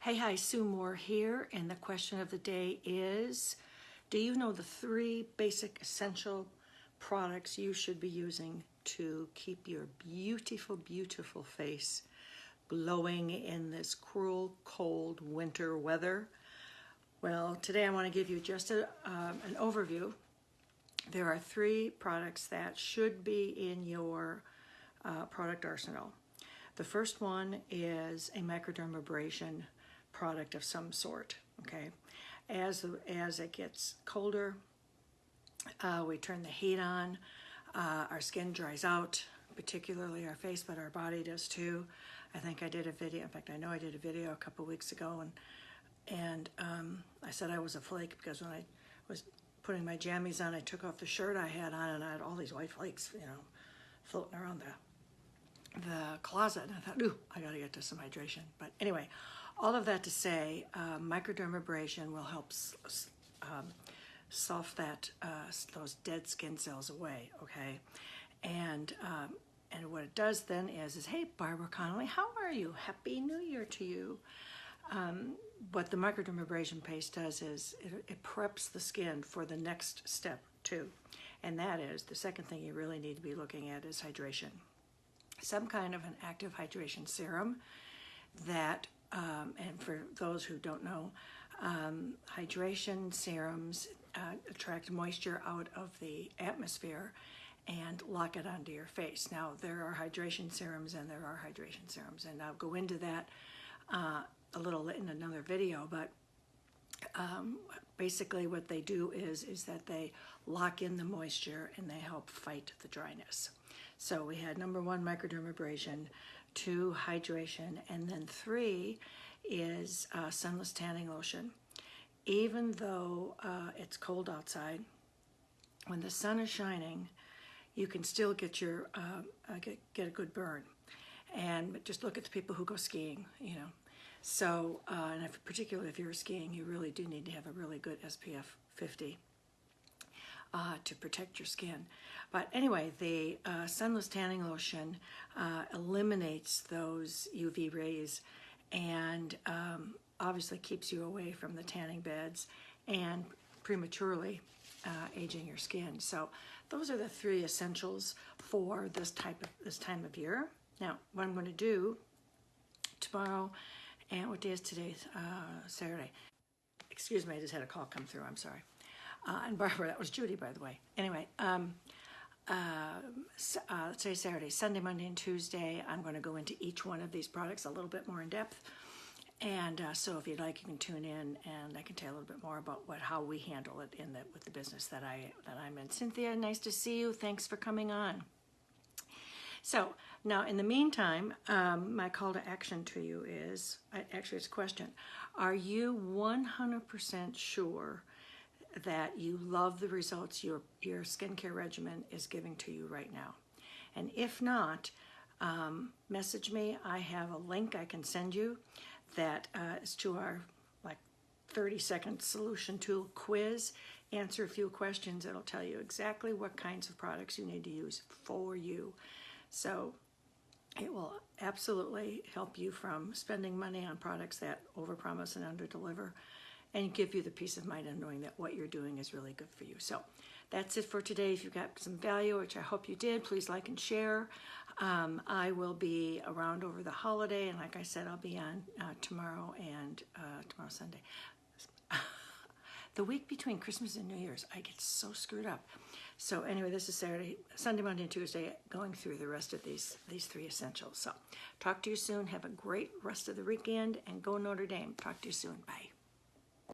Hey, hi, Sue Moore here, and the question of the day is, do you know the 3 basic essential products you should be using to keep your beautiful, beautiful face glowing in this cruel, cold winter weather? Well, today I want to give you just an overview. There are 3 products that should be in your product arsenal. The first one is a microdermabrasion product of some sort. Okay, as it gets colder, we turn the heat on, our skin dries out, particularly our face, but our body does too. I think I did a video, in fact I know I did a video a couple weeks ago, and I said I was a flake because when I was putting my jammies on, I took off the shirt I had on and I had all these white flakes, you know, floating around the closet, and I thought, ooh, I gotta get to some hydration. But anyway, all of that to say, microdermabrasion will help soften those dead skin cells away, okay? And what it does then is hey, Barbara Connolly, how are you? Happy New Year to you. What the microdermabrasion paste does is it preps the skin for the next step too. And that is, the second thing you really need to be looking at is hydration. Some kind of an active hydration serum that, and for those who don't know, hydration serums attract moisture out of the atmosphere and lock it onto your face. Now, there are hydration serums and there are hydration serums, and I'll go into that a little in another video, but basically what they do is that they lock in the moisture and they help fight the dryness. So we had number 1, microdermabrasion, 2, hydration, and then 3 is sunless tanning lotion. Even though it's cold outside, when the sun is shining, you can still get your get a good burn. And just look at the people who go skiing, you know. So, and particularly if you're skiing, you really do need to have a really good SPF 50 to protect your skin. But anyway, the sunless tanning lotion eliminates those UV rays and obviously keeps you away from the tanning beds and prematurely aging your skin. So those are the 3 essentials for this time of year. Now, what I'm going to do tomorrow, and what day is today? Saturday. Excuse me, I just had a call come through, I'm sorry. And Barbara, that was Judy, by the way. Anyway, let's say Saturday, Sunday, Monday, and Tuesday, I'm going to go into each one of these products a little bit more in depth. And so if you'd like, you can tune in and I can tell you a little bit more about how we handle it with the business that I'm in. Cynthia, nice to see you. Thanks for coming on. So now in the meantime, my call to action to you is, actually it's a question. Are you 100% sure that you love the results your skincare regimen is giving to you right now? And if not, message me. I have a link I can send you that is to our 30-second solution tool quiz. Answer a few questions. It'll tell you exactly what kinds of products you need to use for you. So it will absolutely help you from spending money on products that overpromise and underdeliver, and give you the peace of mind of knowing that what you're doing is really good for you. So that's it for today. If you got some value, which I hope you did, please like and share. I will be around over the holiday, and like I said, I'll be on tomorrow and tomorrow Sunday. The week between Christmas and New Year's, I get so screwed up. So anyway, this is Saturday, Sunday, Monday, and Tuesday, going through the rest of these 3 essentials. So talk to you soon. Have a great rest of the weekend, and go Notre Dame. Talk to you soon. Bye.